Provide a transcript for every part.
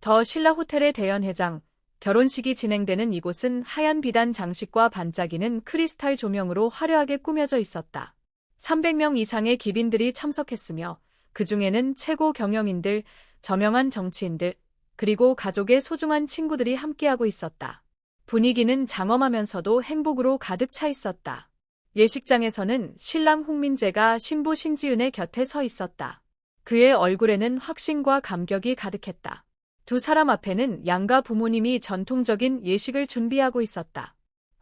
더 신라 호텔의 대연회장, 결혼식이 진행되는 이곳은 하얀 비단 장식과 반짝이는 크리스탈 조명으로 화려하게 꾸며져 있었다. 300명 이상의 귀빈들이 참석했으며 그 중에는 최고 경영인들, 저명한 정치인들, 그리고 가족의 소중한 친구들이 함께하고 있었다. 분위기는 장엄하면서도 행복으로 가득 차 있었다. 예식장에서는 신랑 홍민재가 신부 신지은의 곁에 서 있었다. 그의 얼굴에는 확신과 감격이 가득했다. 두 사람 앞에는 양가 부모님이 전통적인 예식을 준비하고 있었다.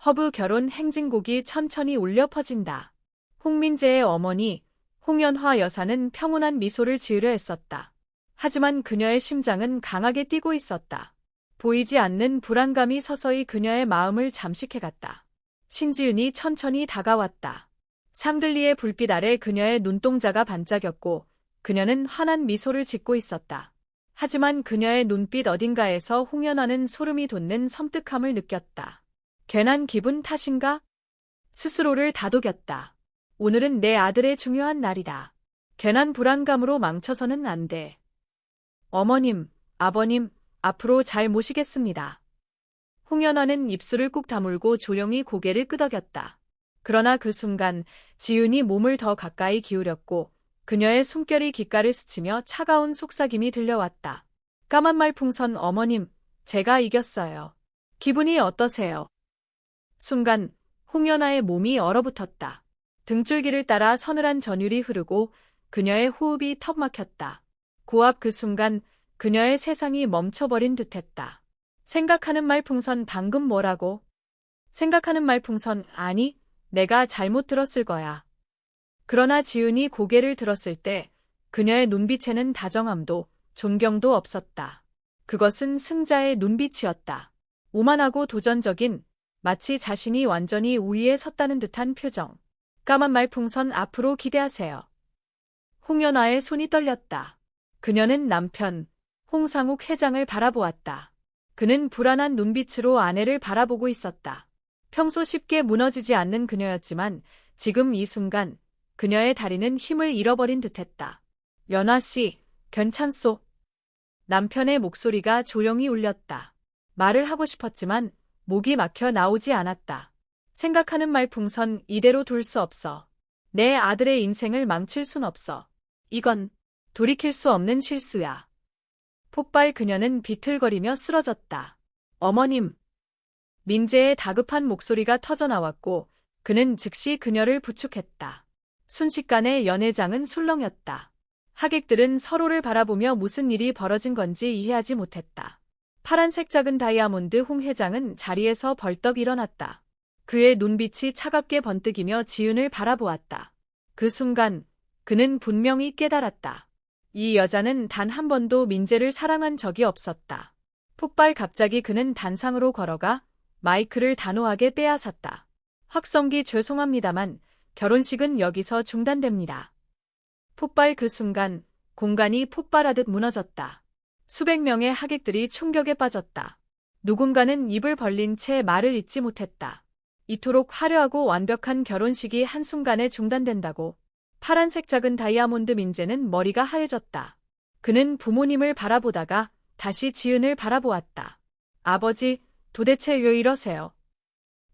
허브 결혼 행진곡이 천천히 울려 퍼진다. 홍민재의 어머니, 홍연화 여사는 평온한 미소를 지으려 했었다. 하지만 그녀의 심장은 강하게 뛰고 있었다. 보이지 않는 불안감이 서서히 그녀의 마음을 잠식해갔다. 신지은이 천천히 다가왔다. 샹들리에 불빛 아래 그녀의 눈동자가 반짝였고 그녀는 환한 미소를 짓고 있었다. 하지만 그녀의 눈빛 어딘가에서 홍연화는 소름이 돋는 섬뜩함을 느꼈다. 괜한 기분 탓인가? 스스로를 다독였다. 오늘은 내 아들의 중요한 날이다. 괜한 불안감으로 망쳐서는 안 돼. 어머님, 아버님, 앞으로 잘 모시겠습니다. 홍연화는 입술을 꾹 다물고 조용히 고개를 끄덕였다. 그러나 그 순간 지은이 몸을 더 가까이 기울였고 그녀의 숨결이 귓가를 스치며 차가운 속삭임이 들려왔다. 까만 말풍선 어머님, 제가 이겼어요. 기분이 어떠세요? 순간 홍연화의 몸이 얼어붙었다. 등줄기를 따라 서늘한 전율이 흐르고 그녀의 호흡이 턱 막혔다. 고압 그 순간 그녀의 세상이 멈춰버린 듯했다. 생각하는 말풍선 방금 뭐라고? 생각하는 말풍선 아니, 내가 잘못 들었을 거야. 그러나 지은이 고개를 들었을 때 그녀의 눈빛에는 다정함도 존경도 없었다. 그것은 승자의 눈빛이었다. 오만하고 도전적인, 마치 자신이 완전히 우위에 섰다는 듯한 표정. 까만 말풍선 앞으로 기대하세요. 홍연화의 손이 떨렸다. 그녀는 남편, 홍상욱 회장을 바라보았다. 그는 불안한 눈빛으로 아내를 바라보고 있었다. 평소 쉽게 무너지지 않는 그녀였지만 지금 이 순간 그녀의 다리는 힘을 잃어버린 듯했다. 연화 씨, 괜찮소? 남편의 목소리가 조용히 울렸다. 말을 하고 싶었지만 목이 막혀 나오지 않았다. 생각하는 말풍선 이대로 둘 수 없어. 내 아들의 인생을 망칠 순 없어. 이건 돌이킬 수 없는 실수야. 폭발 그녀는 비틀거리며 쓰러졌다. 어머님. 민재의 다급한 목소리가 터져나왔고 그는 즉시 그녀를 부축했다. 순식간에 연회장은 술렁였다. 하객들은 서로를 바라보며 무슨 일이 벌어진 건지 이해하지 못했다. 파란색 작은 다이아몬드 홍 회장은 자리에서 벌떡 일어났다. 그의 눈빛이 차갑게 번뜩이며 지은을 바라보았다. 그 순간 그는 분명히 깨달았다. 이 여자는 단 한 번도 민재를 사랑한 적이 없었다. 폭발 갑자기 그는 단상으로 걸어가 마이크를 단호하게 빼앗았다. 확성기 죄송합니다만 결혼식은 여기서 중단됩니다. 폭발 그 순간 공간이 폭발하듯 무너졌다. 수백 명의 하객들이 충격에 빠졌다. 누군가는 입을 벌린 채 말을 잇지 못했다. 이토록 화려하고 완벽한 결혼식이 한순간에 중단된다고. 파란색 작은 다이아몬드 민재는 머리가 하얘졌다. 그는 부모님을 바라보다가 다시 지은을 바라보았다. 아버지, 도대체 왜 이러세요?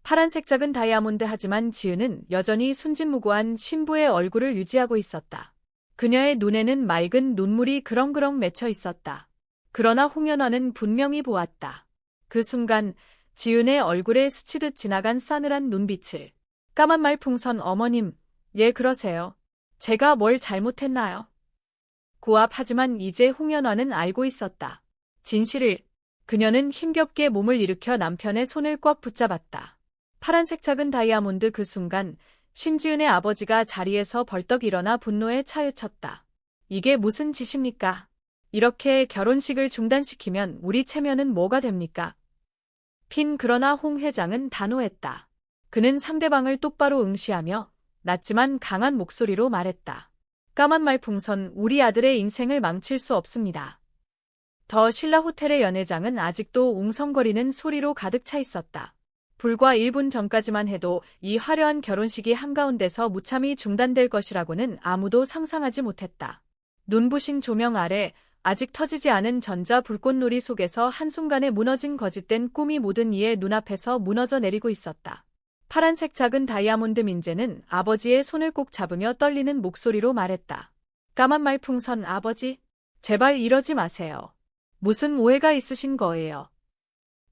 파란색 작은 다이아몬드 하지만 지은은 여전히 순진무구한 신부의 얼굴을 유지하고 있었다. 그녀의 눈에는 맑은 눈물이 그렁그렁 맺혀 있었다. 그러나 홍연화는 분명히 보았다. 그 순간 지은의 얼굴에 스치듯 지나간 싸늘한 눈빛을. 까만 말풍선 어머님, 예 그러세요. 제가 뭘 잘못했나요? 고압하지만 이제 홍연화는 알고 있었다. 진실을. 그녀는 힘겹게 몸을 일으켜 남편의 손을 꽉 붙잡았다. 파란색 작은 다이아몬드 그 순간 신지은의 아버지가 자리에서 벌떡 일어나 분노에 차유쳤다. 이게 무슨 짓입니까? 이렇게 결혼식을 중단시키면 우리 체면은 뭐가 됩니까? 그러나 홍 회장은 단호했다. 그는 상대방을 똑바로 응시하며 낮지만 강한 목소리로 말했다. 까만 말풍선 우리 아들의 인생을 망칠 수 없습니다. 더 신라 호텔의 연회장은 아직도 웅성거리는 소리로 가득 차 있었다. 불과 1분 전까지만 해도 이 화려한 결혼식이 한가운데서 무참히 중단될 것이라고는 아무도 상상하지 못했다. 눈부신 조명 아래 아직 터지지 않은 전자 불꽃놀이 속에서 한순간에 무너진 거짓된 꿈이 모든 이의 눈앞에서 무너져 내리고 있었다. 파란색 작은 다이아몬드 민재는 아버지의 손을 꼭 잡으며 떨리는 목소리로 말했다. 까만 말풍선 아버지, 제발 이러지 마세요. 무슨 오해가 있으신 거예요?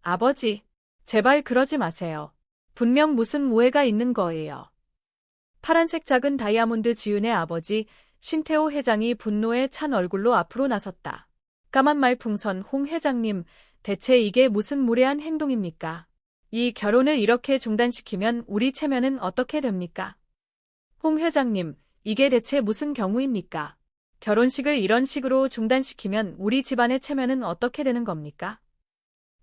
아버지, 제발 그러지 마세요. 분명 무슨 오해가 있는 거예요. 파란색 작은 다이아몬드 지은의 아버지 신태호 회장이 분노에 찬 얼굴로 앞으로 나섰다. 까만 말풍선 홍 회장님, 대체 이게 무슨 무례한 행동입니까? 이 결혼을 이렇게 중단시키면 우리 체면은 어떻게 됩니까? 홍 회장님, 이게 대체 무슨 경우입니까? 결혼식을 이런 식으로 중단시키면 우리 집안의 체면은 어떻게 되는 겁니까?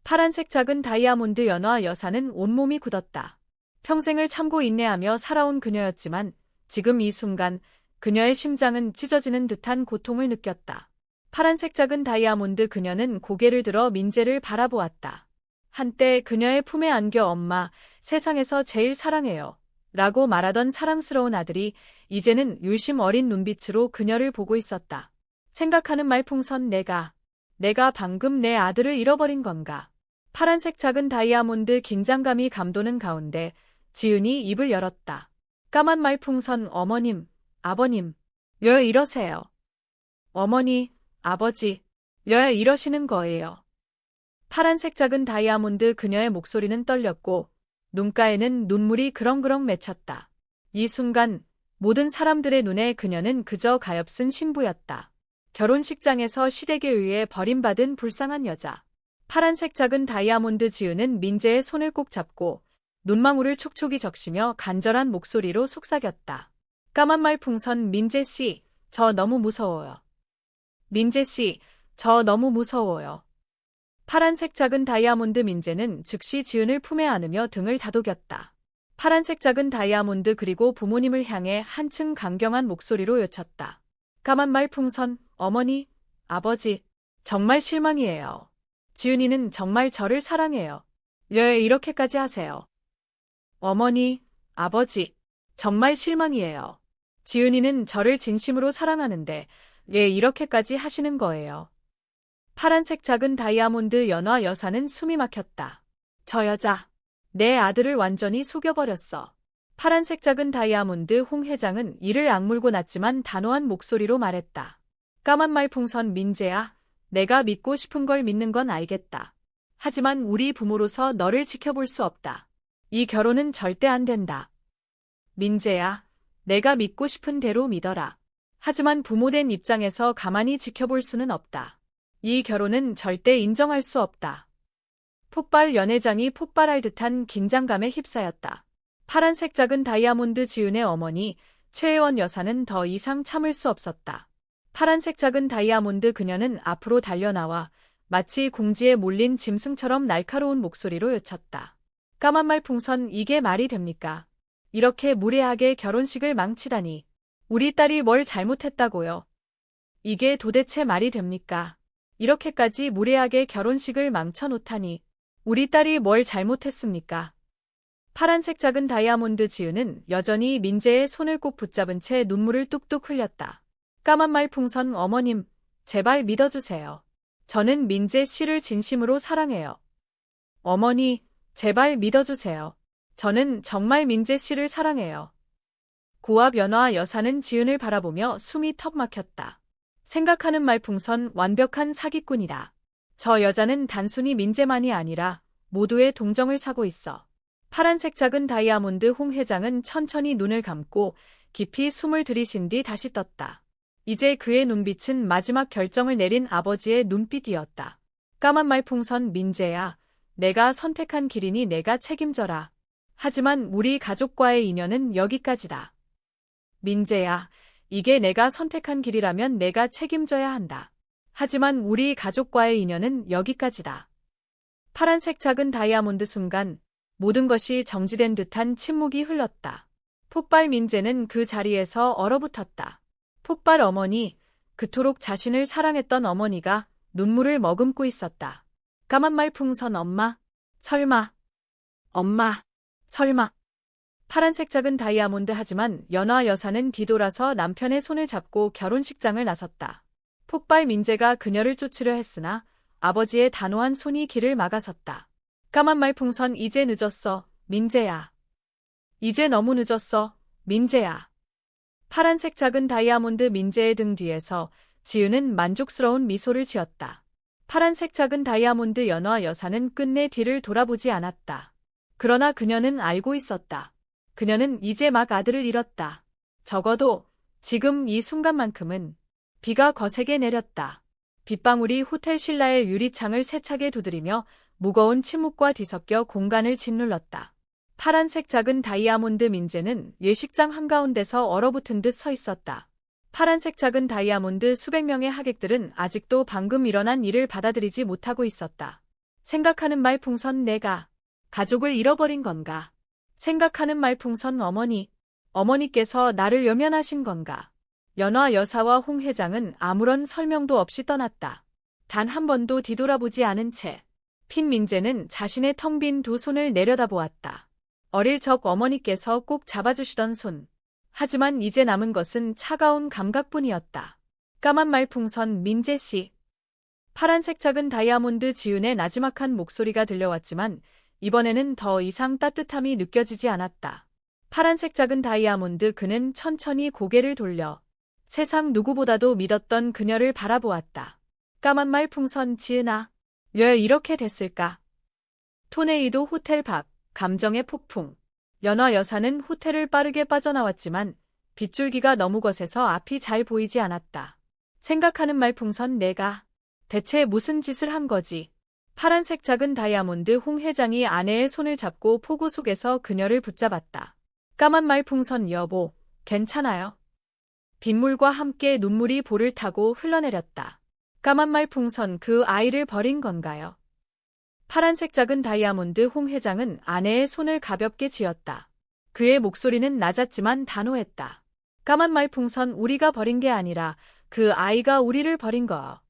파란색 작은 다이아몬드 연화 여사는 온몸이 굳었다. 평생을 참고 인내하며 살아온 그녀였지만 지금 이 순간 그녀의 심장은 찢어지는 듯한 고통을 느꼈다. 파란색 작은 다이아몬드 그녀는 고개를 들어 민재를 바라보았다. 한때 그녀의 품에 안겨 엄마, 세상에서 제일 사랑해요. 라고 말하던 사랑스러운 아들이 이제는 유심 어린 눈빛으로 그녀를 보고 있었다. 생각하는 말풍선 내가 방금 내 아들을 잃어버린 건가? 파란색 작은 다이아몬드 긴장감이 감도는 가운데 지은이 입을 열었다. 까만 말풍선 어머님, 아버님, 왜 이러세요? 어머니, 아버지, 왜 이러시는 거예요? 파란색 작은 다이아몬드 그녀의 목소리는 떨렸고 눈가에는 눈물이 그렁그렁 맺혔다. 이 순간 모든 사람들의 눈에 그녀는 그저 가엾은 신부였다. 결혼식장에서 시댁에 의해 버림받은 불쌍한 여자. 파란색 작은 다이아몬드 지은은 민재의 손을 꼭 잡고 눈망울을 촉촉이 적시며 간절한 목소리로 속삭였다. 까만 말풍선 민재씨, 저 너무 무서워요. 민재씨, 저 너무 무서워요. 파란색 작은 다이아몬드 민재는 즉시 지은을 품에 안으며 등을 다독였다. 파란색 작은 다이아몬드 그리고 부모님을 향해 한층 강경한 목소리로 외쳤다. 까만 말풍선, 어머니, 아버지, 정말 실망이에요. 지은이는 정말 저를 사랑해요. 왜 이렇게까지 하세요? 어머니, 아버지, 정말 실망이에요. 지은이는 저를 진심으로 사랑하는데 왜 이렇게까지 하시는 거예요? 파란색 작은 다이아몬드 연화 여사는 숨이 막혔다. 저 여자, 내 아들을 완전히 속여버렸어. 파란색 작은 다이아몬드 홍 회장은 이를 악물고 났지만 단호한 목소리로 말했다. 까만 말풍선 민재야, 내가 믿고 싶은 걸 믿는 건 알겠다. 하지만 우리 부모로서 너를 지켜볼 수 없다. 이 결혼은 절대 안 된다. 민재야, 내가 믿고 싶은 대로 믿어라. 하지만 부모된 입장에서 가만히 지켜볼 수는 없다. 이 결혼은 절대 인정할 수 없다. 폭발 연회장이 폭발할 듯한 긴장감에 휩싸였다. 파란색 작은 다이아몬드 지은의 어머니 최혜원 여사는 더 이상 참을 수 없었다. 파란색 작은 다이아몬드 그녀는 앞으로 달려나와 마치 공지에 몰린 짐승처럼 날카로운 목소리로 외쳤다. 까만 말풍선 이게 말이 됩니까? 이렇게 무례하게 결혼식을 망치다니. 우리 딸이 뭘 잘못했다고요? 이게 도대체 말이 됩니까? 이렇게까지 무례하게 결혼식을 망쳐놓다니. 우리 딸이 뭘 잘못했습니까? 파란색 작은 다이아몬드 지은은 여전히 민재의 손을 꼭 붙잡은 채 눈물을 뚝뚝 흘렸다. 까만 말풍선 어머님, 제발 믿어주세요. 저는 민재 씨를 진심으로 사랑해요. 어머니, 제발 믿어주세요. 저는 정말 민재 씨를 사랑해요. 고압 연화 여사는 지은을 바라보며 숨이 턱 막혔다. 생각하는 말풍선 완벽한 사기꾼이다. 저 여자는 단순히 민재만이 아니라 모두의 동정을 사고 있어. 파란색 작은 다이아몬드 홍 회장은 천천히 눈을 감고 깊이 숨을 들이쉰 뒤 다시 떴다. 이제 그의 눈빛은 마지막 결정을 내린 아버지의 눈빛이었다. 까만 말풍선 민재야, 내가 선택한 길이니 내가 책임져라. 하지만 우리 가족과의 인연은 여기까지다. 민재야, 이게 내가 선택한 길이라면 내가 책임져야 한다. 하지만 우리 가족과의 인연은 여기까지다. 파란색 작은 다이아몬드 순간 모든 것이 정지된 듯한 침묵이 흘렀다. 폭발 민재는 그 자리에서 얼어붙었다. 폭발 어머니, 그토록 자신을 사랑했던 어머니가 눈물을 머금고 있었다. 까만 말풍선 엄마, 설마, 엄마, 설마. 파란색 작은 다이아몬드 하지만 연화 여사는 뒤돌아서 남편의 손을 잡고 결혼식장을 나섰다. 폭발 민재가 그녀를 쫓으려 했으나 아버지의 단호한 손이 길을 막아섰다. 까만 말풍선 이제 늦었어, 민재야. 이제 너무 늦었어, 민재야. 파란색 작은 다이아몬드 민재의 등 뒤에서 지은은 만족스러운 미소를 지었다. 파란색 작은 다이아몬드 연화 여사는 끝내 뒤를 돌아보지 않았다. 그러나 그녀는 알고 있었다. 그녀는 이제 막 아들을 잃었다. 적어도 지금 이 순간만큼은. 비가 거세게 내렸다. 빗방울이 호텔 신라의 유리창을 세차게 두드리며 무거운 침묵과 뒤섞여 공간을 짓눌렀다. 파란색 작은 다이아몬드 민재는 예식장 한가운데서 얼어붙은 듯 서 있었다. 파란색 작은 다이아몬드 수백 명의 하객들은 아직도 방금 일어난 일을 받아들이지 못하고 있었다. 생각하는 말풍선 내가 가족을 잃어버린 건가? 생각하는 말풍선 어머니께서 나를 외면하신 건가? 연화 여사와 홍 회장은 아무런 설명도 없이 떠났다. 단 한 번도 뒤돌아보지 않은 채 핀 민재는 자신의 텅 빈 두 손을 내려다보았다. 어릴 적 어머니께서 꼭 잡아주시던 손. 하지만 이제 남은 것은 차가운 감각뿐이었다. 까만 말풍선 민재씨. 파란색 작은 다이아몬드 지은의 나지막한 목소리가 들려왔지만 이번에는 더 이상 따뜻함이 느껴지지 않았다. 파란색 작은 다이아몬드 그는 천천히 고개를 돌려 세상 누구보다도 믿었던 그녀를 바라보았다. 까만 말풍선 지은아. 왜 이렇게 됐을까? 토네이도 호텔 밖, 감정의 폭풍. 연화 여사는 호텔을 빠르게 빠져나왔지만 빗줄기가 너무 거세서 앞이 잘 보이지 않았다. 생각하는 말풍선 내가 대체 무슨 짓을 한 거지? 파란색 작은 다이아몬드 홍 회장이 아내의 손을 잡고 폭우 속에서 그녀를 붙잡았다. 까만 말풍선 여보, 괜찮아요? 빗물과 함께 눈물이 볼을 타고 흘러내렸다. 까만 말풍선 그 아이를 버린 건가요? 파란색 작은 다이아몬드 홍 회장은 아내의 손을 가볍게 쥐었다. 그의 목소리는 낮았지만 단호했다. 까만 말풍선 우리가 버린 게 아니라 그 아이가 우리를 버린 거.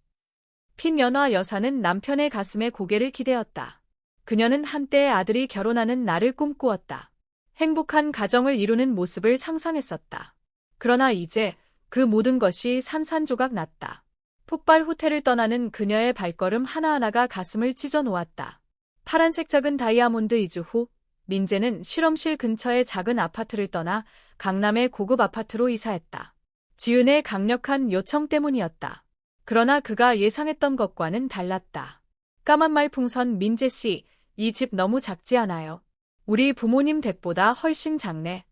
핀 연화 여사는 남편의 가슴에 고개를 기대었다. 그녀는 한때 아들이 결혼하는 날을 꿈꾸었다. 행복한 가정을 이루는 모습을 상상했었다. 그러나 이제 그 모든 것이 산산조각 났다. 폭발 호텔을 떠나는 그녀의 발걸음 하나하나가 가슴을 찢어 놓았다. 파란색 작은 다이아몬드 이주 후 민재는 실험실 근처의 작은 아파트를 떠나 강남의 고급 아파트로 이사했다. 지은의 강력한 요청 때문이었다. 그러나 그가 예상했던 것과는 달랐다. 까만 말풍선 민재씨, 이 집 너무 작지 않아요? 우리 부모님 댁보다 훨씬 작네.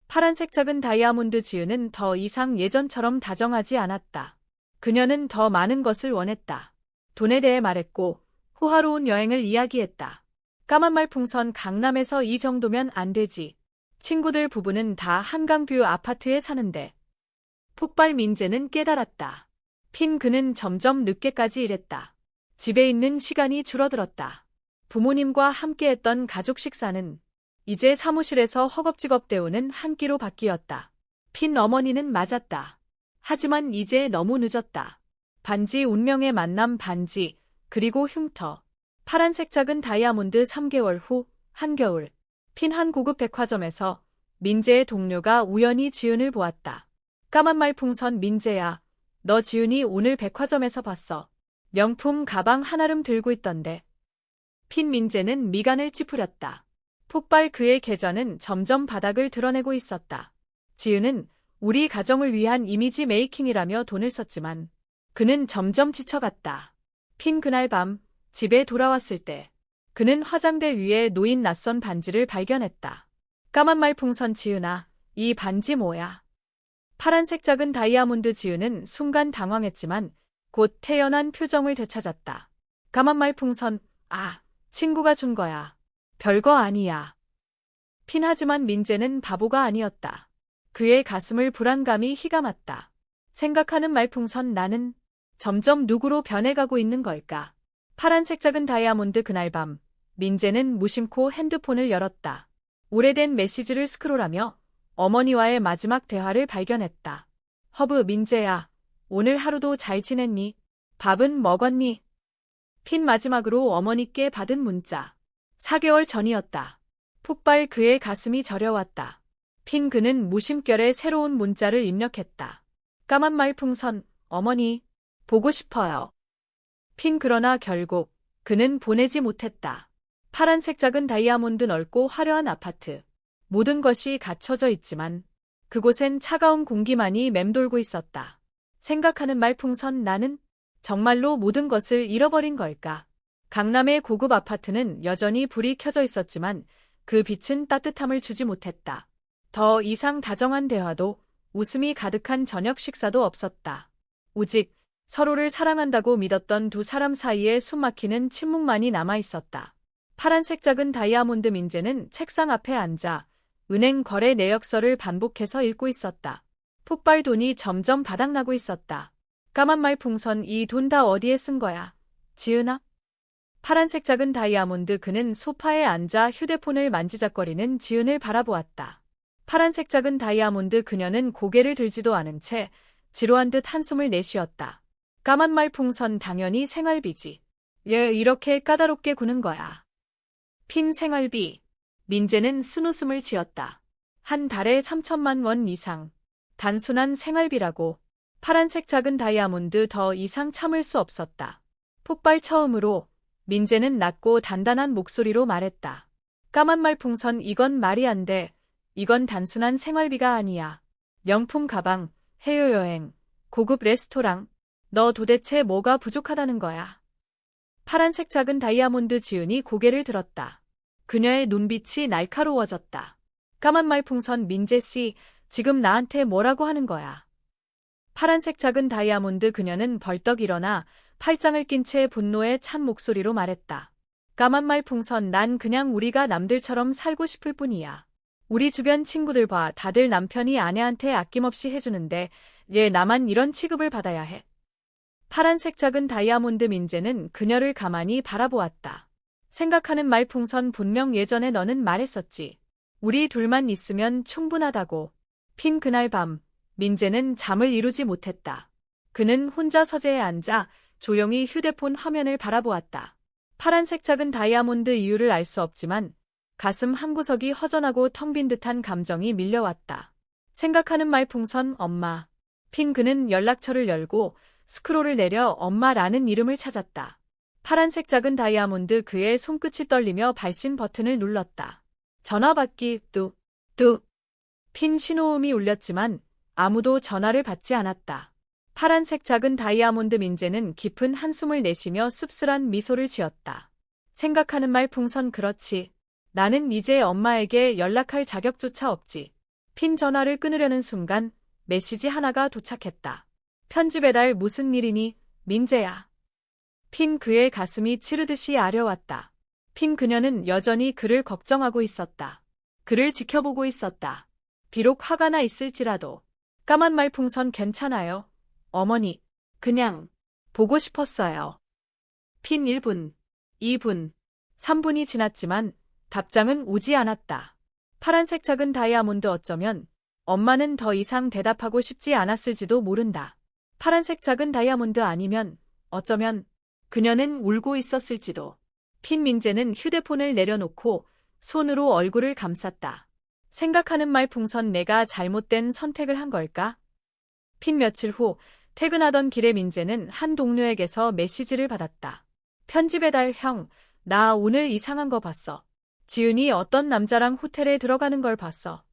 파란색 작은 다이아몬드 지은은 더 이상 예전처럼 다정하지 않았다. 그녀는 더 많은 것을 원했다. 돈에 대해 말했고 호화로운 여행을 이야기했다. 까만 말풍선 강남에서 이 정도면 안 되지. 친구들 부부는 다 한강뷰 아파트에 사는데. 폭발 민재는 깨달았다. 핀 그는 점점 늦게까지 일했다. 집에 있는 시간이 줄어들었다. 부모님과 함께했던 가족 식사는 이제 사무실에서 허겁지겁 때우는 한 끼로 바뀌었다. 핀 어머니는 맞았다. 하지만 이제 너무 늦었다. 반지 운명의 만남 반지, 그리고 흉터. 파란색 작은 다이아몬드 3개월 후, 한겨울. 핀 한 고급 백화점에서 민재의 동료가 우연히 지은을 보았다. 까만 말풍선 민재야, 너 지은이 오늘 백화점에서 봤어. 명품 가방 한아름 들고 있던데. 핀 민재는 미간을 찌푸렸다. 폭발 그의 계좌는 점점 바닥을 드러내고 있었다. 지은은 우리 가정을 위한 이미지 메이킹이라며 돈을 썼지만 그는 점점 지쳐갔다. 핀 그날 밤 집에 돌아왔을 때 그는 화장대 위에 놓인 낯선 반지를 발견했다. 까만 말풍선 지은아, 이 반지 뭐야? 파란색 작은 다이아몬드 지은은 순간 당황했지만 곧 태연한 표정을 되찾았다. 까만 말풍선, 친구가 준 거야. 별거 아니야. 핀 하지만 민재는 바보가 아니었다. 그의 가슴을 불안감이 휘감았다. 생각하는 말풍선 나는 점점 누구로 변해가고 있는 걸까? 파란색 작은 다이아몬드 그날 밤, 민재는 무심코 핸드폰을 열었다. 오래된 메시지를 스크롤하며 어머니와의 마지막 대화를 발견했다. 허브 민재야, 오늘 하루도 잘 지냈니? 밥은 먹었니? 핀 마지막으로 어머니께 받은 문자. 4개월 전이었다. 폭발 그의 가슴이 저려왔다. 핀 그는 무심결에 새로운 문자를 입력했다. 까만 말풍선, 어머니, 보고 싶어요. 핀 그러나 결국 그는 보내지 못했다. 파란색 작은 다이아몬드 넓고 화려한 아파트. 모든 것이 갖춰져 있지만 그곳엔 차가운 공기만이 맴돌고 있었다. 생각하는 말풍선 나는 정말로 모든 것을 잃어버린 걸까? 강남의 고급 아파트는 여전히 불이 켜져 있었지만 그 빛은 따뜻함을 주지 못했다. 더 이상 다정한 대화도 웃음이 가득한 저녁 식사도 없었다. 오직 서로를 사랑한다고 믿었던 두 사람 사이에 숨막히는 침묵만이 남아 있었다. 파란색 작은 다이아몬드 민재는 책상 앞에 앉아 은행 거래 내역서를 반복해서 읽고 있었다. 폭발 돈이 점점 바닥나고 있었다. 까만 말풍선 이 돈 다 어디에 쓴 거야? 지은아? 파란색 작은 다이아몬드 그는 소파에 앉아 휴대폰을 만지작거리는 지은을 바라보았다. 파란색 작은 다이아몬드 그녀는 고개를 들지도 않은 채 지루한 듯 한숨을 내쉬었다. 까만 말풍선 당연히 생활비지. 얘 이렇게 까다롭게 구는 거야. 핀 생활비. 민재는 쓴웃음을 지었다. 한 달에 3천만 원 이상. 단순한 생활비라고. 파란색 작은 다이아몬드 더 이상 참을 수 없었다. 폭발 처음으로 민재는 낮고 단단한 목소리로 말했다. 까만 말풍선 이건 말이 안 돼. 이건 단순한 생활비가 아니야. 명품 가방, 해외여행, 고급 레스토랑. 너 도대체 뭐가 부족하다는 거야? 파란색 작은 다이아몬드 지은이 고개를 들었다. 그녀의 눈빛이 날카로워졌다. 까만 말풍선 민재씨, 지금 나한테 뭐라고 하는 거야? 파란색 작은 다이아몬드 그녀는 벌떡 일어나 팔짱을 낀 채 분노에 찬 목소리로 말했다. 까만 말풍선 난 그냥 우리가 남들처럼 살고 싶을 뿐이야. 우리 주변 친구들 봐 다들 남편이 아내한테 아낌없이 해주는데 얘 나만 이런 취급을 받아야 해. 파란색 작은 다이아몬드 민재는 그녀를 가만히 바라보았다. 생각하는 말풍선 분명 예전에 너는 말했었지. 우리 둘만 있으면 충분하다고. 핀 그날 밤 민재는 잠을 이루지 못했다. 그는 혼자 서재에 앉아 조용히 휴대폰 화면을 바라보았다. 파란색 작은 다이아몬드 이유를 알 수 없지만 가슴 한구석이 허전하고 텅 빈 듯한 감정이 밀려왔다. 생각하는 말풍선 엄마. 핀 그는 연락처를 열고 스크롤을 내려 엄마라는 이름을 찾았다. 파란색 작은 다이아몬드 그의 손끝이 떨리며 발신 버튼을 눌렀다. 전화 받기 뚝. 핀 신호음이 울렸지만 아무도 전화를 받지 않았다. 파란색 작은 다이아몬드 민재는 깊은 한숨을 내쉬며 씁쓸한 미소를 지었다. 생각하는 말풍선 그렇지. 나는 이제 엄마에게 연락할 자격조차 없지. 핀 전화를 끊으려는 순간 메시지 하나가 도착했다. 편지 배달 무슨 일이니? 민재야. 핀 그의 가슴이 치르듯이 아려왔다. 핀 그녀는 여전히 그를 걱정하고 있었다. 그를 지켜보고 있었다. 비록 화가 나 있을지라도. 까만 말풍선 괜찮아요. 어머니, 그냥 보고 싶었어요. 핀 1분, 2분, 3분이 지났지만 답장은 오지 않았다. 파란색 작은 다이아몬드 어쩌면 엄마는 더 이상 대답하고 싶지 않았을지도 모른다. 파란색 작은 다이아몬드 아니면 어쩌면 그녀는 울고 있었을지도. 핀 민재는 휴대폰을 내려놓고 손으로 얼굴을 감쌌다. 생각하는 말풍선 내가 잘못된 선택을 한 걸까? 핀 며칠 후 퇴근하던 길에 민재는 한 동료에게서 메시지를 받았다. 편지 배달 형, 나 오늘 이상한 거 봤어. 지은이 어떤 남자랑 호텔에 들어가는 걸 봤어.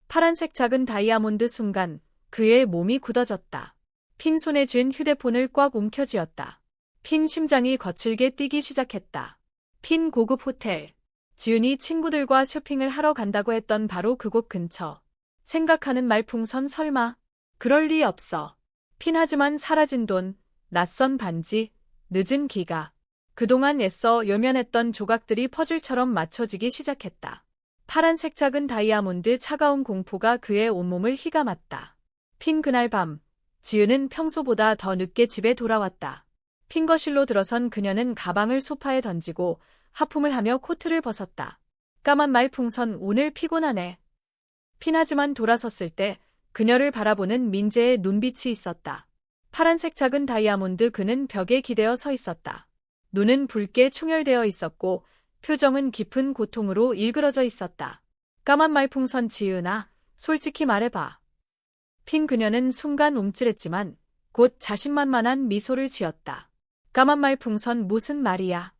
파란색 작은 다이아몬드 순간 그의 몸이 굳어졌다. 핀 손에 쥔 휴대폰을 꽉 움켜쥐었다. 핀 심장이 거칠게 뛰기 시작했다. 핀 고급 호텔. 지은이 친구들과 쇼핑을 하러 간다고 했던 바로 그곳 근처. 생각하는 말풍선 설마. 그럴 리 없어. 핀 하지만 사라진 돈, 낯선 반지, 늦은 기가. 그동안 애써 요면했던 조각들이 퍼즐처럼 맞춰지기 시작했다. 파란색 작은 다이아몬드 차가운 공포가 그의 온몸을 휘감았다. 핀 그날 밤, 지은은 평소보다 더 늦게 집에 돌아왔다. 핀 거실로 들어선 그녀는 가방을 소파에 던지고 하품을 하며 코트를 벗었다. 까만 말풍선 오늘 피곤하네. 핀 하지만 돌아섰을 때 그녀를 바라보는 민재의 눈빛이 있었다. 파란색 작은 다이아몬드 그는 벽에 기대어 서 있었다. 눈은 붉게 충혈되어 있었고 표정은 깊은 고통으로 일그러져 있었다. 까만 말풍선 지은아, 솔직히 말해봐. 핀 그녀는 순간 움찔했지만 곧 자신만만한 미소를 지었다. 까만 말풍선 무슨 말이야?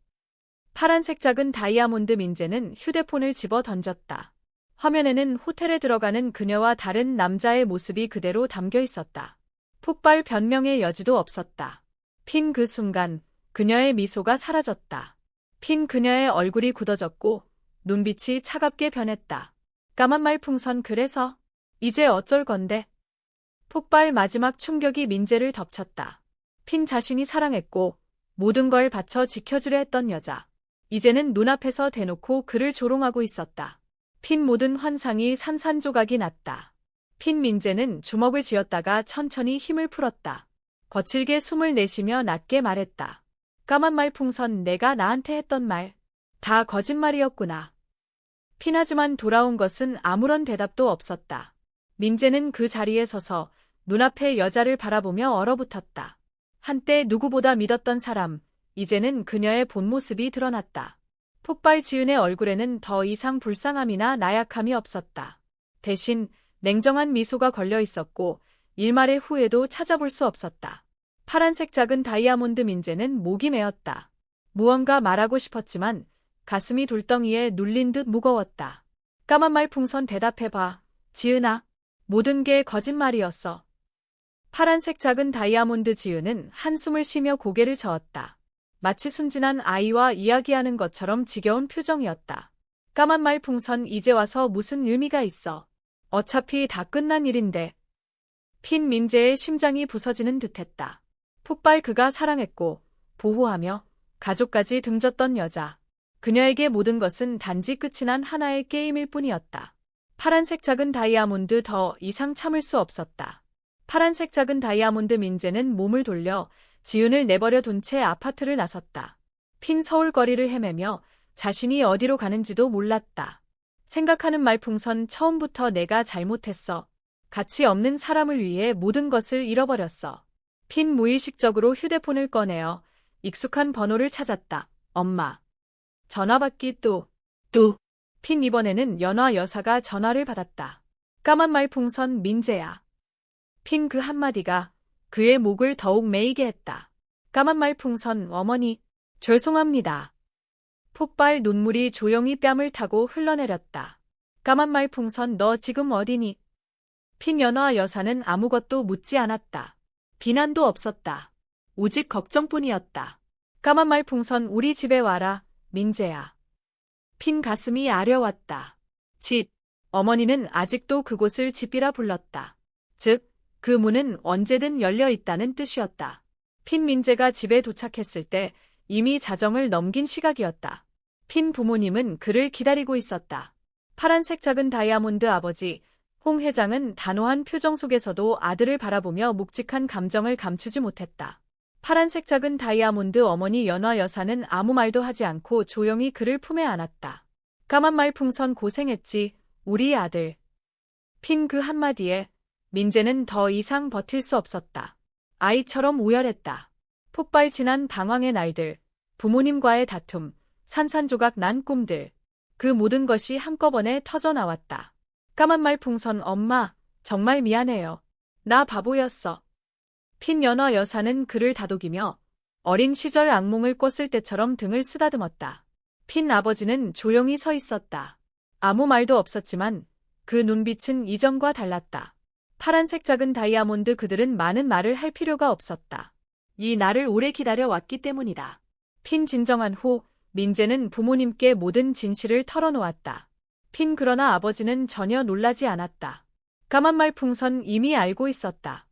파란색 작은 다이아몬드 민재는 휴대폰을 집어 던졌다. 화면에는 호텔에 들어가는 그녀와 다른 남자의 모습이 그대로 담겨 있었다. 폭발 변명의 여지도 없었다. 핀 그 순간 그녀의 미소가 사라졌다. 핀 그녀의 얼굴이 굳어졌고 눈빛이 차갑게 변했다. 까만 말풍선 그래서 이제 어쩔 건데? 폭발 마지막 충격이 민재를 덮쳤다. 핀 자신이 사랑했고 모든 걸 바쳐 지켜주려 했던 여자. 이제는 눈앞에서 대놓고 그를 조롱하고 있었다. 핀 모든 환상이 산산조각이 났다. 핀 민재는 주먹을 쥐었다가 천천히 힘을 풀었다. 거칠게 숨을 내쉬며 낮게 말했다. 까만 말풍선 내가 나한테 했던 말. 다 거짓말이었구나. 핀 하지만 돌아온 것은 아무런 대답도 없었다. 민재는 그 자리에 서서 눈앞의 여자를 바라보며 얼어붙었다. 한때 누구보다 믿었던 사람, 이제는 그녀의 본 모습이 드러났다. 폭발 지은의 얼굴에는 더 이상 불쌍함이나 나약함이 없었다. 대신 냉정한 미소가 걸려 있었고 일말의 후회도 찾아볼 수 없었다. 파란색 작은 다이아몬드 민재는 목이 메었다. 무언가 말하고 싶었지만 가슴이 돌덩이에 눌린 듯 무거웠다. 까만 말풍선 대답해봐. 지은아. 모든 게 거짓말이었어. 파란색 작은 다이아몬드 지은은 한숨을 쉬며 고개를 저었다. 마치 순진한 아이와 이야기하는 것처럼 지겨운 표정이었다. 까만 말풍선 이제 와서 무슨 의미가 있어. 어차피 다 끝난 일인데. 핀 민재의 심장이 부서지는 듯했다. 폭발 그가 사랑했고 보호하며 가족까지 등졌던 여자. 그녀에게 모든 것은 단지 끝이 난 하나의 게임일 뿐이었다. 파란색 작은 다이아몬드 더 이상 참을 수 없었다. 파란색 작은 다이아몬드 민재는 몸을 돌려 지은을 내버려 둔 채 아파트를 나섰다. 핀 서울 거리를 헤매며 자신이 어디로 가는지도 몰랐다. 생각하는 말풍선 처음부터 내가 잘못했어. 가치 없는 사람을 위해 모든 것을 잃어버렸어. 핀 무의식적으로 휴대폰을 꺼내어 익숙한 번호를 찾았다. 엄마. 전화받기 또. 핀 이번에는 연화 여사가 전화를 받았다. 까만 말풍선 민재야. 핀 그 한마디가 그의 목을 더욱 메이게 했다. 까만 말풍선 어머니. 죄송합니다. 폭발 눈물이 조용히 뺨을 타고 흘러내렸다. 까만 말풍선 너 지금 어디니? 핀 연화 여사는 아무것도 묻지 않았다. 비난도 없었다. 오직 걱정뿐이었다. 까만 말풍선 우리 집에 와라, 민재야. 핀 가슴이 아려왔다. 집. 어머니는 아직도 그곳을 집이라 불렀다. 즉, 그 문은 언제든 열려 있다는 뜻이었다. 핀 민재가 집에 도착했을 때 이미 자정을 넘긴 시각이었다. 핀 부모님은 그를 기다리고 있었다. 파란색 작은 다이아몬드 아버지, 홍 회장은 단호한 표정 속에서도 아들을 바라보며 묵직한 감정을 감추지 못했다. 파란색 작은 다이아몬드 어머니 연화 여사는 아무 말도 하지 않고 조용히 그를 품에 안았다. 까만 말풍선 고생했지, 우리 아들. 핀 그 한마디에 민재는 더 이상 버틸 수 없었다. 아이처럼 우열했다. 폭발 지난 방황의 날들, 부모님과의 다툼, 산산조각 난 꿈들. 그 모든 것이 한꺼번에 터져나왔다. 까만 말풍선 엄마, 정말 미안해요. 나 바보였어. 핀 연화 여사는 그를 다독이며 어린 시절 악몽을 꿨을 때처럼 등을 쓰다듬었다. 핀 아버지는 조용히 서 있었다. 아무 말도 없었지만 그 눈빛은 이전과 달랐다. 파란색 작은 다이아몬드 그들은 많은 말을 할 필요가 없었다. 이 날을 오래 기다려왔기 때문이다. 핀 진정한 후 민재는 부모님께 모든 진실을 털어놓았다. 핀 그러나 아버지는 전혀 놀라지 않았다. 까만 말풍선 이미 알고 있었다.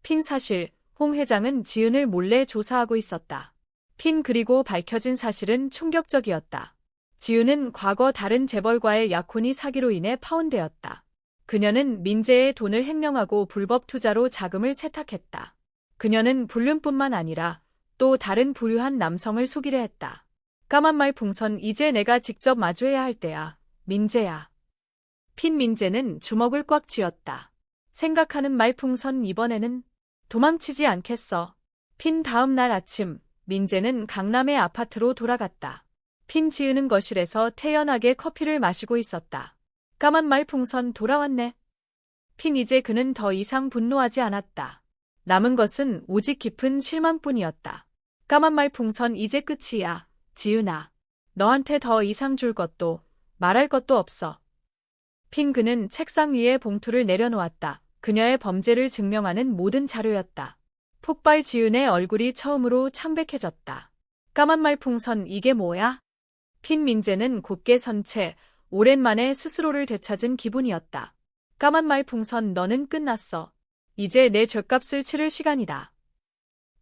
핀 사실, 홍 회장은 지은을 몰래 조사하고 있었다. 핀 그리고 밝혀진 사실은 충격적이었다. 지은은 과거 다른 재벌과의 약혼이 사기로 인해 파혼되었다. 그녀는 민재의 돈을 횡령하고 불법 투자로 자금을 세탁했다. 그녀는 불륜뿐만 아니라 또 다른 부유한 남성을 속이려 했다. 까만 말풍선 이제 내가 직접 마주해야 할 때야, 민재야. 핀 민재는 주먹을 꽉 쥐었다. 생각하는 말풍선 이번에는 도망치지 않겠어. 핀 다음 날 아침, 민재는 강남의 아파트로 돌아갔다. 핀 지은은 거실에서 태연하게 커피를 마시고 있었다. 까만 말풍선 돌아왔네. 핀 이제 그는 더 이상 분노하지 않았다. 남은 것은 오직 깊은 실망뿐이었다. 까만 말풍선 이제 끝이야, 지은아. 너한테 더 이상 줄 것도 말할 것도 없어. 핑그는 책상 위에 봉투를 내려놓았다. 그녀의 범죄를 증명하는 모든 자료였다. 폭발 지은의 얼굴이 처음으로 창백해졌다. 까만 말풍선 이게 뭐야? 핀 민재는 곧게 선 채 오랜만에 스스로를 되찾은 기분이었다. 까만 말풍선 너는 끝났어. 이제 내 죗값을 치를 시간이다.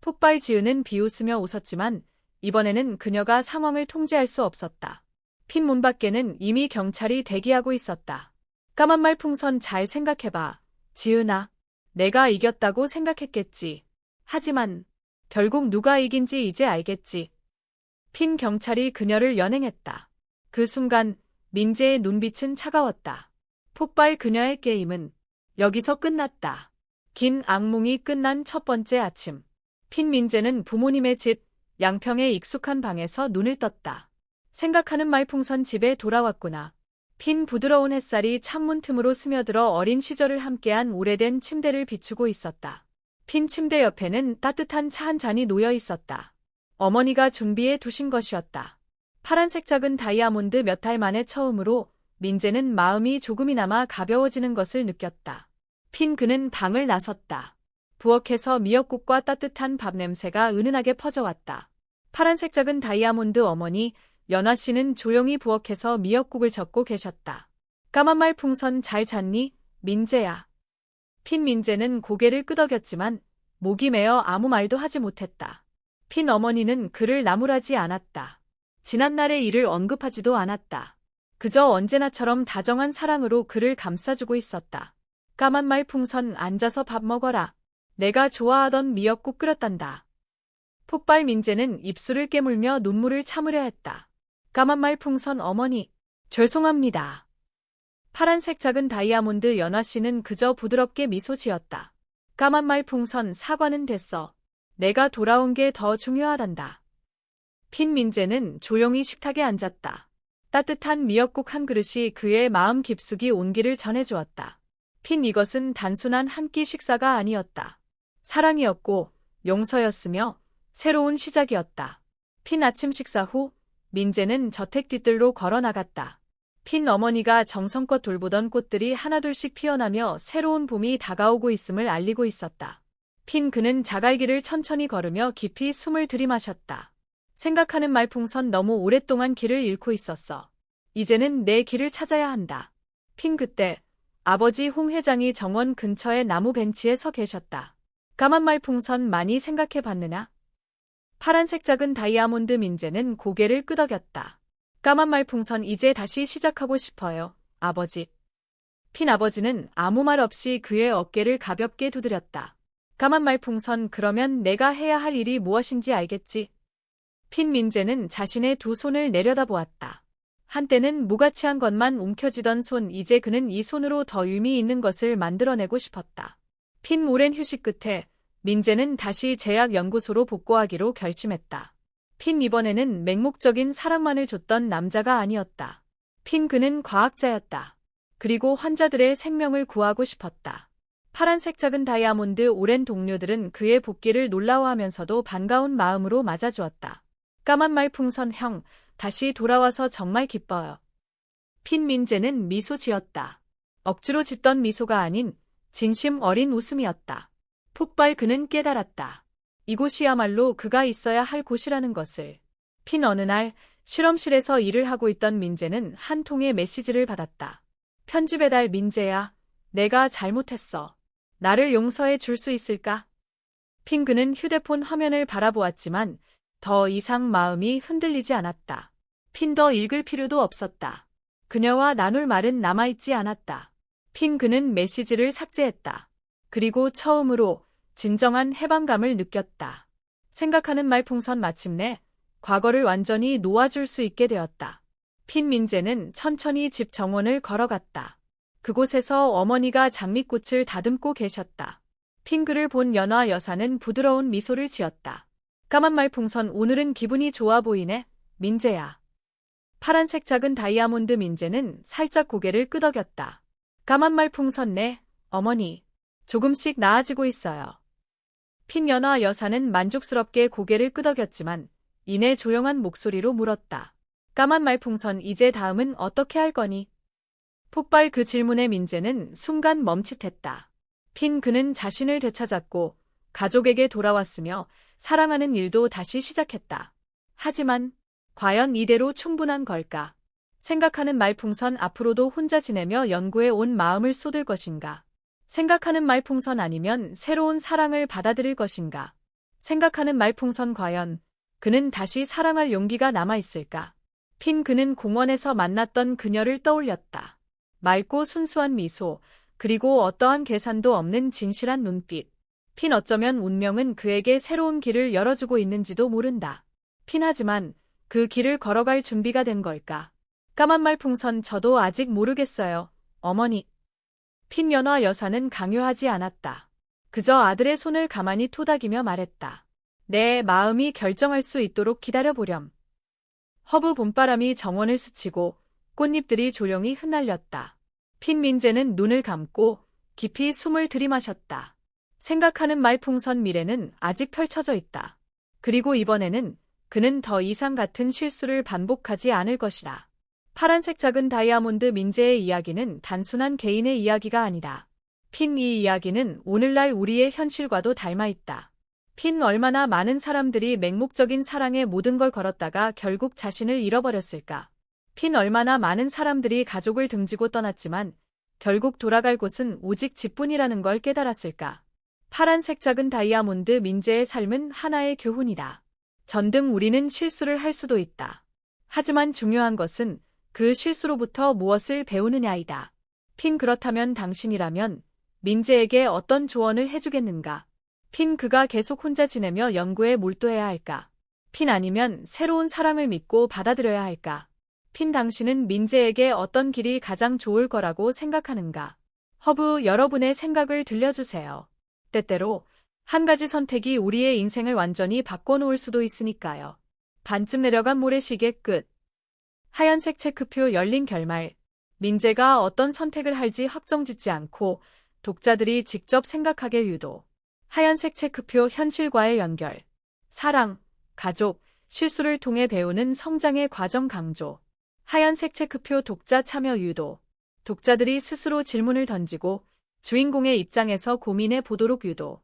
폭발 지은은 비웃으며 웃었지만 이번에는 그녀가 상황을 통제할 수 없었다. 핀 문 밖에는 이미 경찰이 대기하고 있었다. 까만 말풍선 잘 생각해봐. 지은아, 내가 이겼다고 생각했겠지. 하지만 결국 누가 이긴지 이제 알겠지. 핀 경찰이 그녀를 연행했다. 그 순간 민재의 눈빛은 차가웠다. 폭발 그녀의 게임은 여기서 끝났다. 긴 악몽이 끝난 첫 번째 아침. 핀 민재는 부모님의 집 양평에 익숙한 방에서 눈을 떴다. 생각하는 말풍선 집에 돌아왔구나. 핀 부드러운 햇살이 창문 틈으로 스며들어 어린 시절을 함께한 오래된 침대를 비추고 있었다. 핀 침대 옆에는 따뜻한 차 한 잔이 놓여 있었다. 어머니가 준비해 두신 것이었다. 파란색 작은 다이아몬드 몇 달 만에 처음으로 민재는 마음이 조금이나마 가벼워지는 것을 느꼈다. 핀 그는 방을 나섰다. 부엌에서 미역국과 따뜻한 밥 냄새가 은은하게 퍼져왔다. 파란색 작은 다이아몬드 어머니, 연화 씨는 조용히 부엌에서 미역국을 젓고 계셨다. 까만 말풍선 잘 잤니? 민재야. 핀 민재는 고개를 끄덕였지만 목이 메어 아무 말도 하지 못했다. 핀 어머니는 그를 나무라지 않았다. 지난날의 일을 언급하지도 않았다. 그저 언제나처럼 다정한 사랑으로 그를 감싸주고 있었다. 까만 말풍선 앉아서 밥 먹어라. 내가 좋아하던 미역국 끓였단다. 폭발 민재는 입술을 깨물며 눈물을 참으려 했다. 까만 말풍선 어머니, 죄송합니다. 파란색 작은 다이아몬드 연화 씨는 그저 부드럽게 미소 지었다. 까만 말풍선 사과는 됐어. 내가 돌아온 게 더 중요하단다. 핀 민재는 조용히 식탁에 앉았다. 따뜻한 미역국 한 그릇이 그의 마음 깊숙이 온기를 전해주었다. 핀 이것은 단순한 한 끼 식사가 아니었다. 사랑이었고 용서였으며 새로운 시작이었다. 핀 아침 식사 후 민재는 저택 뒤뜰로 걸어 나갔다. 핀 어머니가 정성껏 돌보던 꽃들이 하나둘씩 피어나며 새로운 봄이 다가오고 있음을 알리고 있었다. 핀 그는 자갈길을 천천히 걸으며 깊이 숨을 들이마셨다. 생각하는 말풍선 너무 오랫동안 길을 잃고 있었어. 이제는 내 길을 찾아야 한다. 핀 그때 아버지 홍 회장이 정원 근처의 나무 벤치에 서 계셨다. 까만 말풍선 많이 생각해 봤느냐? 파란색 작은 다이아몬드 민재는 고개를 끄덕였다. 까만 말풍선 이제 다시 시작하고 싶어요, 아버지. 핀 아버지는 아무 말 없이 그의 어깨를 가볍게 두드렸다. 까만 말풍선 그러면 내가 해야 할 일이 무엇인지 알겠지? 핀 민재는 자신의 두 손을 내려다보았다. 한때는 무가치한 것만 움켜쥐던 손, 이제 그는 이 손으로 더 의미 있는 것을 만들어내고 싶었다. 핀 오랜 휴식 끝에 민재는 다시 제약연구소로 복구하기로 결심했다. 핀 이번에는 맹목적인 사랑만을 줬던 남자가 아니었다. 핀 그는 과학자였다. 그리고 환자들의 생명을 구하고 싶었다. 파란색 작은 다이아몬드 오랜 동료들은 그의 복귀를 놀라워하면서도 반가운 마음으로 맞아주었다. 까만 말풍선 형, 다시 돌아와서 정말 기뻐요. 핀 민재는 미소 지었다. 억지로 짓던 미소가 아닌 진심 어린 웃음이었다. 폭발 그는 깨달았다. 이곳이야말로 그가 있어야 할 곳이라는 것을. 핀 어느 날 실험실에서 일을 하고 있던 민재는 한 통의 메시지를 받았다. 편지 배달 민재야, 내가 잘못했어. 나를 용서해 줄 수 있을까? 핀 그는 휴대폰 화면을 바라보았지만 더 이상 마음이 흔들리지 않았다. 핀 더 읽을 필요도 없었다. 그녀와 나눌 말은 남아있지 않았다. 핀 그는 메시지를 삭제했다. 그리고 처음으로 진정한 해방감을 느꼈다. 생각하는 말풍선 마침내 과거를 완전히 놓아줄 수 있게 되었다. 핀 민재는 천천히 집 정원을 걸어갔다. 그곳에서 어머니가 장미꽃을 다듬고 계셨다. 핀 그를 본 연화 여사는 부드러운 미소를 지었다. 까만 말풍선 오늘은 기분이 좋아 보이네, 민재야. 파란색 작은 다이아몬드 민재는 살짝 고개를 끄덕였다. 까만 말풍선 네, 어머니. 조금씩 나아지고 있어요. 핀연화 여사는 만족스럽게 고개를 끄덕였지만 이내 조용한 목소리로 물었다. 까만 말풍선, 이제 다음은 어떻게 할 거니? 폭발 그 질문에 민재는 순간 멈칫했다. 그는 자신을 되찾았고 가족에게 돌아왔으며 사랑하는 일도 다시 시작했다. 하지만 과연 이대로 충분한 걸까? 생각하는 말풍선, 앞으로도 혼자 지내며 연구에 온 마음을 쏟을 것인가? 생각하는 말풍선, 아니면 새로운 사랑을 받아들일 것인가? 생각하는 말풍선, 과연 그는 다시 사랑할 용기가 남아있을까? 그는 공원에서 만났던 그녀를 떠올렸다. 맑고 순수한 미소, 그리고 어떠한 계산도 없는 진실한 눈빛. 어쩌면 운명은 그에게 새로운 길을 열어주고 있는지도 모른다. 하지만 그 길을 걸어갈 준비가 된 걸까? 까만 말풍선, 저도 아직 모르겠어요, 어머니. 연화 여사는 강요하지 않았다. 그저 아들의 손을 가만히 토닥이며 말했다. 내 마음이 결정할 수 있도록 기다려보렴. 허브 봄바람이 정원을 스치고 꽃잎들이 조용히 흩날렸다. 민재는 눈을 감고 깊이 숨을 들이마셨다. 생각하는 말풍선, 미래는 아직 펼쳐져 있다. 그리고 이번에는 그는 더 이상 같은 실수를 반복하지 않을 것이다. 파란색 작은 다이아몬드, 민재의 이야기는 단순한 개인의 이야기가 아니다. 이 이야기는 오늘날 우리의 현실과도 닮아있다. 얼마나 많은 사람들이 맹목적인 사랑에 모든 걸 걸었다가 결국 자신을 잃어버렸을까? 얼마나 많은 사람들이 가족을 등지고 떠났지만 결국 돌아갈 곳은 오직 집뿐이라는 걸 깨달았을까? 파란색 작은 다이아몬드, 민재의 삶은 하나의 교훈이다. 전등, 우리는 실수를 할 수도 있다. 하지만 중요한 것은 그 실수로부터 무엇을 배우느냐이다. 그렇다면 당신이라면 민재에게 어떤 조언을 해주겠는가? 그가 계속 혼자 지내며 연구에 몰두해야 할까? 아니면 새로운 사랑을 믿고 받아들여야 할까? 당신은 민재에게 어떤 길이 가장 좋을 거라고 생각하는가? 허브, 여러분의 생각을 들려주세요. 때때로 한 가지 선택이 우리의 인생을 완전히 바꿔놓을 수도 있으니까요. 반쯤 내려간 모래시계 끝. 하얀색 체크표, 열린 결말. 민재가 어떤 선택을 할지 확정짓지 않고 독자들이 직접 생각하게 유도. 하얀색 체크표, 현실과의 연결. 사랑, 가족, 실수를 통해 배우는 성장의 과정 강조. 하얀색 체크표, 독자 참여 유도. 독자들이 스스로 질문을 던지고 주인공의 입장에서 고민해 보도록 유도.